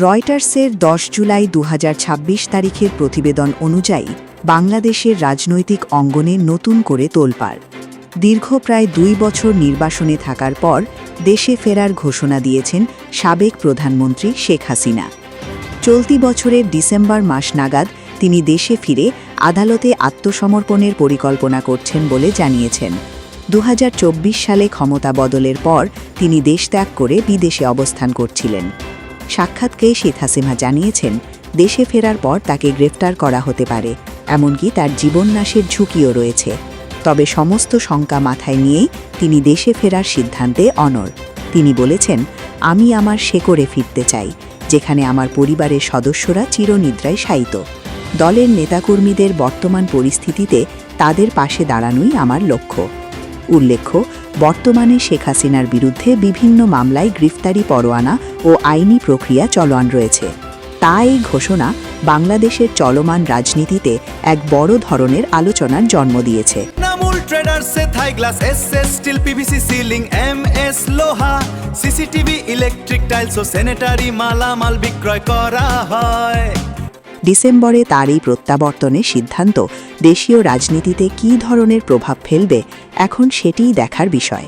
রয়টার্সের 10 জুলাই 2026 তারিখের প্রতিবেদন অনুযায়ী বাংলাদেশের রাজনৈতিক অঙ্গনে নতুন করে তোলপাড়। দীর্ঘ প্রায় 2 বছর নির্বাসনে থাকার পর দেশে ফেরার ঘোষণা দিয়েছেন সাবেক প্রধানমন্ত্রী শেখ হাসিনা। চলতি বছরের ডিসেম্বর মাস নাগাদ তিনি দেশে ফিরে আদালতে আত্মসমর্পণের পরিকল্পনা করছেন বলে জানিয়েছেন। 2024 সালে ক্ষমতা বদলের পর তিনি দেশত্যাগ করে বিদেশে অবস্থান করছিলেন। সাক্ষাৎকে শেখ হাসিনা জানিয়েছেন, দেশে ফেরার পর তাকে গ্রেফতার করা হতে পারে, এমনকি তার জীবননাশের ঝুঁকিও রয়েছে। তবে সমস্ত শঙ্কা মাথায় নিয়েই তিনি দেশে ফেরার সিদ্ধান্তে অনড়। তিনি বলেছেন, আমি আমার শেকড়ে ফিরতে চাই, যেখানে আমার পরিবারের সদস্যরা চিরনিদ্রায় শায়িত। দলের নেতাকর্মীদের বর্তমান পরিস্থিতিতে তাদের পাশে দাঁড়ানোই আমার লক্ষ্য। উল্লেখ্য, বর্তমানে শেখ হাসিনার বিরুদ্ধে বিভিন্ন মামলায় গ্রেফতারি পরোয়ানা ও আইনি প্রক্রিয়া চলমান রয়েছে। তাই এই ঘোষণা বাংলাদেশের চলমান রাজনীতিতে এক বড় ধরনের আলোচনার জন্ম দিয়েছে। নামুল ট্রেডার্সে Thai glass, SS steel, PVC ceiling, MS লোহা, সিসিটিভি, ইলেকট্রিক টাইলস ও স্যানিটারি মালামাল বিক্রয় করা হয়। ডিসেম্বরে তার এই প্রত্যাবর্তনের সিদ্ধান্ত দেশীয় রাজনীতিতে কী ধরনের প্রভাব ফেলবে, এখন সেটিই দেখার বিষয়।